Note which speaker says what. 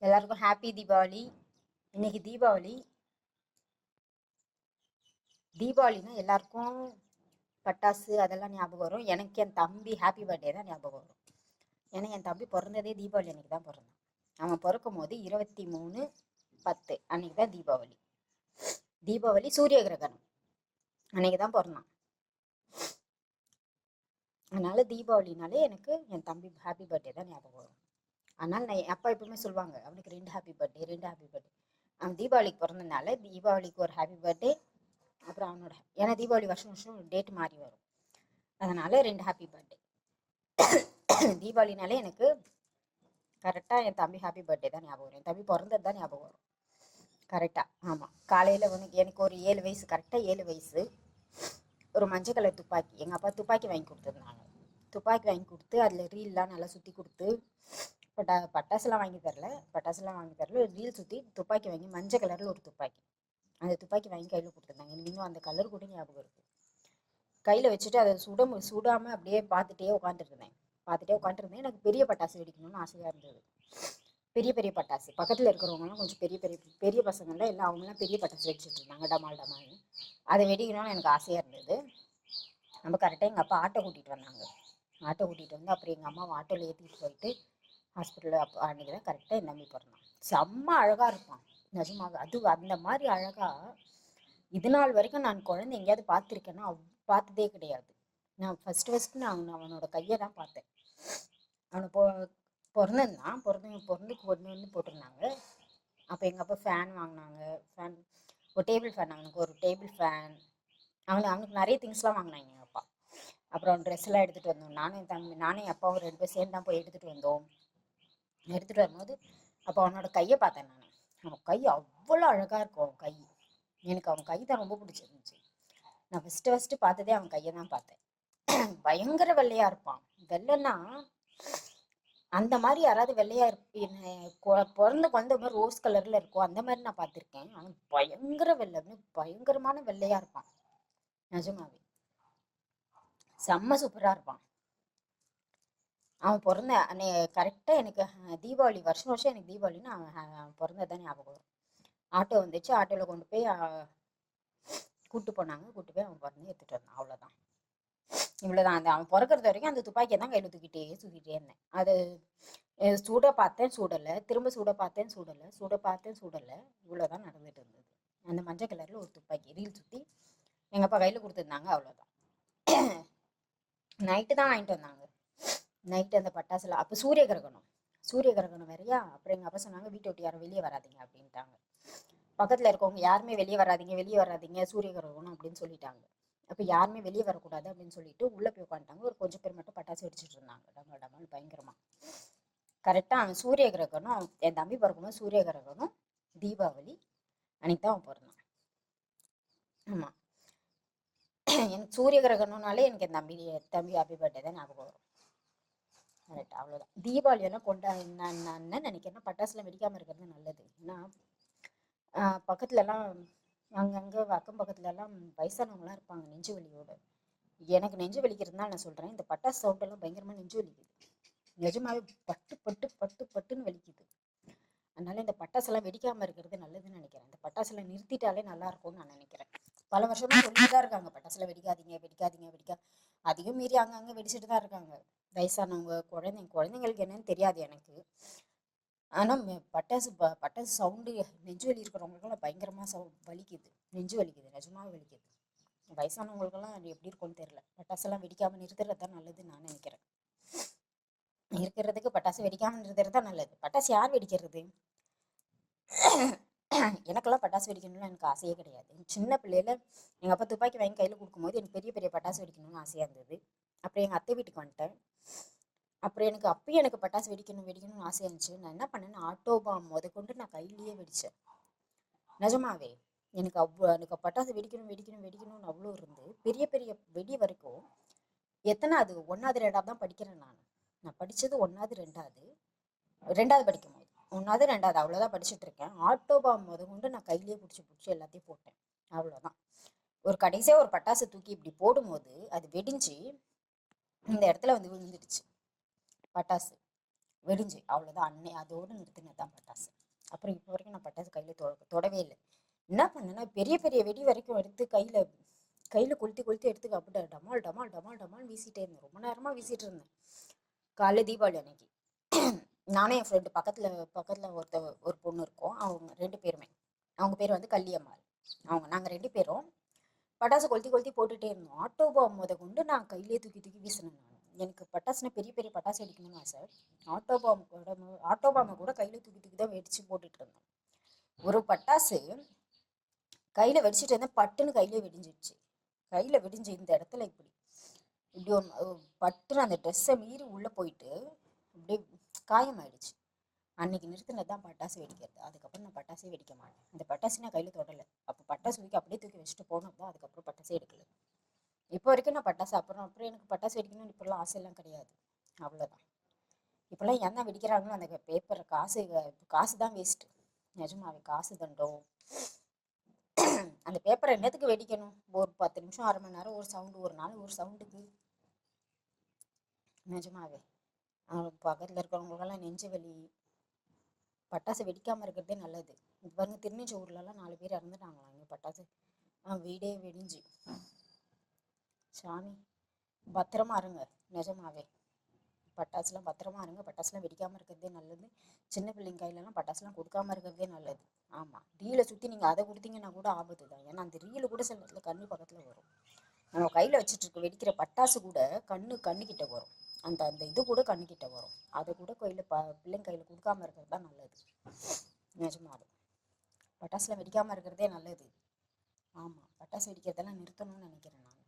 Speaker 1: எல்லாருக்கும் ஹாப்பி தீபாவளி. இன்னைக்கு தீபாவளி. தீபாவளினா எல்லாருக்கும் பட்டாசு அதெல்லாம் ஞாபகம் வரும். எனக்கு என் தம்பி ஹாப்பி பர்த்டே தான் ஞாபகம் வரும். ஏன்னா என் தம்பி பிறந்ததே தீபாவளி அன்னைக்கு தான் பிறந்தான். அவன் பிறக்கும் போது 23/10 அன்னைக்கு தான் தீபாவளி. தீபாவளி சூரிய கிரகணம் அன்னைக்கு தான் பிறந்தான். அதனால தீபாவளினாலே எனக்கு என் தம்பி ஹாப்பி பர்த்டே தான் ஞாபகம் வரும். அதனால நான் அப்பா எப்பவுமே சொல்லுவாங்க, அவனுக்கு 2 ஹாப்பி பர்த்டே 2 ஹாப்பி பர்த்டே. அவன் தீபாவளிக்கு பிறந்தனால தீபாவளிக்கு ஒரு ஹாப்பி பர்த்டே, அப்புறம் அவனோட ஏன்னா தீபாவளி வருஷம் வருஷம் டேட் மாறி வரும். அதனால 2 ஹாப்பி பர்த்டே. தீபாவளினாலே எனக்கு கரெக்டாக என் தம்பி ஹாப்பி பர்த்டே தான் ஞாபகம் வரும். என் தம்பி பிறந்தது தான் ஞாபகம் வரும் கரெக்டாக. ஆமாம், காலையில் எனக்கு ஒரு 7 வயசு, கரெக்டாக 7 வயசு. ஒரு மஞ்சள் கலர் துப்பாக்கி, எங்கள் அப்பா துப்பாக்கி வாங்கி கொடுத்துருந்தாங்க. துப்பாக்கி வாங்கி கொடுத்து அதில் ரீல்லாம் நல்லா சுற்றி கொடுத்து, பட்டாசுலாம் வாங்கி தரல, ரீல் சுற்றி துப்பாக்கி வாங்கி மஞ்சள் கலரில் ஒரு துப்பாக்கி, அந்த துப்பாக்கி வாங்கி கையில் கொடுத்துருந்தாங்க. எனக்கு இன்னும் அந்த கலர் கூட ஞாபகம் இருக்குது. கையில் வச்சுட்டு அதை சுடாமல் அப்படியே பார்த்துட்டே உட்காந்துருந்தேன். எனக்கு பெரிய பட்டாசு வெடிக்கணும்னு ஆசையாக இருந்தது. பெரிய பெரிய பட்டாசு, பக்கத்தில் இருக்கிறவங்கலாம் கொஞ்சம் பெரிய பெரிய பெரிய பசங்கள்லாம் எல்லாம் அவங்களாம் பெரிய பட்டாசு வெடிச்சிட்டு இருந்தாங்க, டமால்னு. அதை வெடிக்கணும்னு எனக்கு ஆசையாக இருந்தது. நம்ம கரெக்டாக எங்கள் அப்பா ஆட்டோ கூட்டிகிட்டு வந்தாங்க. ஆட்டோ கூட்டிகிட்டு வந்து அப்புறம் எங்கள் அம்மாவை ஆட்டோவில் ஏற்றிட்டு போயிட்டு ஹாஸ்பிட்டலில் அப்போ அன்றைக்கி தான் கரெக்டாக என் தம்பி பிறந்தான். செம்ம அழகாக இருப்பான் நிஜமாக. அது அந்த மாதிரி அழகாக இது நாள் வரைக்கும் நான் குழந்தை எங்கேயாவது பார்த்துருக்கேன்னா பார்த்ததே கிடையாது. நான் ஃபஸ்ட்டு நான் அவனோட கையை தான் பார்த்தேன். அவனை பிறந்து கொண்டு வந்து போட்டிருந்தாங்க. அப்போ எங்கள் அப்பா ஃபேன் வாங்கினாங்க. ஒரு டேபிள் ஃபேன், அவனுக்கு ஒரு டேபிள் ஃபேன், அவனுக்கு நிறைய திங்ஸ்லாம் வாங்கினாங்க எங்கள் அப்பா. அப்புறம் ட்ரெஸ்லாம் எடுத்துகிட்டு வந்தோம். நானும் என் அப்பாவும் 2 பேர் சேர்ந்து தான் போய் எடுத்துகிட்டு வந்தோம். எடுத்துகிட்டு வரும்போது அப்போ அவனோட கையை பார்த்தேன் நான். அவன் கை அவ்வளோ அழகாக இருக்கும். அவன் கை, எனக்கு அவன் கை தான் ரொம்ப பிடிச்சிருந்துச்சு. நான் ஃபஸ்ட்டு பார்த்ததே அவன் கையை தான் பார்த்தேன். பயங்கர வெள்ளையாக இருப்பான். வெள்ளைன்னா அந்த மாதிரி யாராவது வெள்ளையா பிறந்த குழந்தை மாதிரி ரோஸ் கலரில் இருக்கும், அந்த மாதிரி நான் பார்த்துருக்கேன். அவன் பயங்கர பயங்கரமான வெள்ளையாக இருப்பான் நிஜமாவே. செம்ம சூப்பராக இருப்பான். அவன் பிறந்த கரெக்டாக எனக்கு தீபாவளி வருஷம் வருஷம் எனக்கு தீபாவளின்னு அவன் பிறந்ததான் ஞாபகம் வரும். ஆட்டோ வந்துச்சு, ஆட்டோவில் கொண்டு போய் கூப்பிட்டு போனாங்க. கூப்பிட்டு போய் அவன் பிறந்து எடுத்துகிட்டு வந்தான். அவ்வளோதான், இவ்வளோதான். அவன் பிறக்கிறது வரைக்கும் அந்த துப்பாக்கியை தான் கையில் தூக்கிட்டே இருந்தேன். அது சூட பார்த்தேன் சூடலை, திரும்ப சூட பார்த்தேன் சூடலை. இவ்வளோதான் நடந்துட்டு இருந்தது. அந்த மஞ்சள் கலரில் ஒரு துப்பாக்கி ரீல் சுற்றி எங்கள் அப்பா கையில் கொடுத்துருந்தாங்க. அவ்வளோதான். நைட்டு தான் வாங்கிட்டு வந்தாங்க. நைட்டு அந்த பட்டாசுல அப்போ சூரிய கிரகணம் வேறையா. அப்புறம் எங்கள் அப்பா சொன்னாங்க, வீட்டை விட்டு யாரும் வெளியே வராதிங்க அப்படின்ட்டாங்க. பக்கத்தில் இருக்கவங்க யாருமே வெளியே வராதிங்க சூரிய கிரகணம் அப்படின்னு சொல்லிட்டாங்க. அப்போ யாருமே வெளியே வரக்கூடாது அப்படின்னு சொல்லிட்டு உள்ளே போய் உட்காந்துட்டாங்க. ஒரு கொஞ்சம் பேர் மட்டும் பட்டாசு வெடிச்சிட்டு இருந்தாங்க, டமால் பயங்கரமாக. கரெக்டாக அவன் சூரிய கிரகணம், என் தம்பி பிறக்கணும் சூரிய கிரகணம் தீபாவளி அன்னைக்கு தான் அவன் பிறந்தான். ஆமாம், எனக்கு சூரிய கிரகணம்னாலே எனக்கு என் தம்பி ஹாப்பி பர்த்டே தான் ஞாபகம் வரும். கரெக்டாக, அவ்வளோதான். தீபாவளியெல்லாம் நான் என்ன நினைக்கிறேன்னா பட்டாசுலாம் வெடிக்காமல் இருக்கிறது நல்லது. ஏன்னா பக்கத்துலலாம் அங்கங்கே அக்கம் பக்கத்துலலாம் வயசானவங்களாம் இருப்பாங்க நெஞ்சு வலியோட. எனக்கு நெஞ்சு வலிக்கிறதுனால நான் சொல்கிறேன், இந்த பட்டாசு சவுண்டெல்லாம் பயங்கரமாக நெஞ்சு வலிக்குது. நிஜமாவே பட்டுன்னு வலிக்குது. அதனால இந்த பட்டாசெல்லாம் வெடிக்காமல் இருக்கிறது நல்லதுன்னு நினைக்கிறேன். இந்த பட்டாசெல்லாம் நிறுத்திட்டாலே நல்லா இருக்கும்னு நான் நினைக்கிறேன். பல வருஷமா சொல்லிட்டு தான் இருக்காங்க, பட்டாசுல வெடிக்காதீங்க. அதையும் மீறி அங்கங்கே வெடிச்சுட்டு தான் இருக்காங்க வயசானவங்க, குழந்தைங்களுக்கு என்னன்னு தெரியாது எனக்கு. ஆனால் பட்டாசு சவுண்டு நெஞ்சு வலி இருக்கிறவங்களுக்கெல்லாம் பயங்கரமாக வலிக்குது, நெஞ்சு வலிக்குது, நிஜமாக வலிக்குது. வயசானவங்களுக்கெல்லாம் அது எப்படி இருக்கும்னு தெரியல. பட்டாசெல்லாம் வெடிக்காமல் நிறுத்துறது தான் நல்லதுன்னு நான் நினைக்கிறேன். இருக்கிறதுக்கு பட்டாசு வெடிக்காமல் நிறுத்துறது தான் நல்லது. பட்டாசு யார் வெடிக்கிறது? எனக்கெல்லாம் பட்டாசு வெடிக்கணும்னு எனக்கு ஆசையே கிடையாது. சின்ன பிள்ளையில எங்கள் அப்பா துப்பாக்கி வாங்கி கையில் கொடுக்கும்போது எனக்கு பெரிய பெரிய பட்டாசு வெடிக்கணும்னு ஆசையாக இருந்தது. அப்புறம் எங்கள் அத்தை வீட்டுக்கு வந்துட்டேன். அப்புறம் அப்பயும் எனக்கு பட்டாசு வெடிக்கணும்னு ஆசையாக இருந்துச்சு. நான் என்ன பண்ணேன்னா ஆட்டோ பாம் கொண்டு நான் கையிலேயே வெடித்தேன். நிஜமாவே எனக்கு பட்டாசு வெடிக்கணும்னு அவ்வளோ இருந்து பெரிய பெரிய வெடி வரைக்கும். எத்தனாவது 1வது 2வது தான் படிக்கிறேன். நான் படித்தது 1வது 2வது படிக்கும் போது 1வது 2வது அவ்வளோதான் படிச்சுட்டு இருக்கேன். ஆட்டோ பாம் கொண்டு நான் கையிலேயே பிடிச்சி எல்லாத்தையும் போட்டேன். அவ்வளோதான். ஒரு கடைசியாக ஒரு பட்டாசு தூக்கி இப்படி போடும்போது அது வெடிஞ்சு இந்த இடத்துல வந்து விழுந்துடுச்சு பட்டாசு. வெடிஞ்சு அவ்வளோதான். அதோடு நிறுத்தினது தான் பட்டாசு. அப்புறம் இப்போ வரைக்கும் நான் பட்டாசு கையில் தொடவே இல்லை. என்ன பண்ணேன்னா பெரிய பெரிய வெடி வரைக்கும் எடுத்து கையில் கொளுத்தி கொளுத்தி எடுத்து அப்படி டமால் டமால் டமால் டமால் வீசிட்டே இருந்தேன். ரொம்ப நேரமாக வீசிட்டு இருந்தேன். காலைல தீபாவளி அன்னைக்கு நானும் என் ஃப்ரெண்டு பக்கத்தில் ஒரு பொண்ணு இருக்கோம். அவங்க 2 பேருமே, அவங்க பேர் வந்து கல்லியம்மாள். நாங்கள் 2 பேரும் பட்டாசு கொளுத்தி கொளுத்தி போட்டுகிட்டே இருந்தோம். ஆட்டோ பாம் கொண்டு நான் கையிலே தூக்கி தூக்கி வீசினேன். எனக்கு பட்டாசுனா பெரிய பெரிய பட்டாசு அடிக்கணும்னு ஆசை. ஆட்டோ பாமை கூட கையில் தூக்கி தூக்கி தான் வெடித்து போட்டுட்டு இருந்தேன். ஒரு பட்டாசு கையில் வெடிச்சிட்டு இருந்தேன், பட்டுன்னு கையிலே வெடிஞ்சிடுச்சு. கையில் வெடிஞ்சு இந்த இடத்துல இப்படி ஒன்று பட்டுன்னு அந்த ட்ரெஸ்ஸை மீறி உள்ளே போயிட்டு அப்படியே காயமாயிடுச்சு. அன்னைக்கு நிறுத்தினது தான் பட்டாசு வெடிக்கிறது. அதுக்கப்புறம் நான் பட்டாசே வெடிக்க மாட்டேன். அந்த பட்டாசு நான் கையில் தொடலை. அப்போ பட்டாசு அப்படியே தூக்கி வச்சுட்டு போனது தான். அதுக்கப்புறம் பட்டாசே எடுக்கல. இப்போ வரைக்கும் நான் பட்டாசு அப்புறம் எனக்கு பட்டாசு வெடிக்கணும்னு இப்போல்லாம் ஆசையெல்லாம் கிடையாது. அவ்வளோதான். இப்போல்லாம் என்ன வெடிக்கிறாங்களோ அந்த பேப்பர் காசு தான் வேஸ்ட்டு. நிஜமாவே காசு தண்டம். அந்த பேப்பரை என்னத்துக்கு வெடிக்கணும்? ஒரு 10 நிமிஷம் 1/2 மணி நேரம் ஒரு சவுண்டு, ஒரு நாள் ஒரு சவுண்டுக்கு. நிஜமாவே பக்கத்தில் இருக்கிறவங்களுக்கெல்லாம் நெஞ்சு வலி. பட்டாசு வெடிக்காமல் இருக்கிறதே நல்லது. இப்போ பாருங்க, திருநெல்வேலி ஊர்லலாம் 4 பேர் இறந்துட்டாங்களாம் இங்கே பட்டாசு வீடே வெடிஞ்சு. சாமி பத்திரமா இருங்க. நிஜமாவே பட்டாசுலாம் பத்திரமா இருங்க. பட்டாசுலாம் வெடிக்காமல் இருக்கிறதே நல்லது. சின்ன பிள்ளைங்க கையிலலாம் பட்டாசுலாம் கொடுக்காம இருக்கிறதே நல்லது. ஆமாம், ரீலை சுற்றி நீங்கள் அதை கொடுத்தீங்கன்னா கூட ஆபத்து தான். ஏன்னா அந்த ரீலு கூட சில இடத்துல கண்ணு பக்கத்தில் வரும். நம்ம கையில் வச்சுட்டு வெடிக்கிற பட்டாசு கூட கண்ணுக்கிட்ட வரும். அந்த இது கூட கண்ணுக்கிட்ட வரும். அதை கூட பிள்ளைங்க கையில் கொடுக்காம இருக்கிறது தான் நல்லது. நிஜமாவே பட்டாசுலாம் வெடிக்காமல் இருக்கிறதே நல்லது. ஆமாம், பட்டாசு வெடிக்கிறதெல்லாம் நிறுத்தணும்னு நினைக்கிறேன் நான்.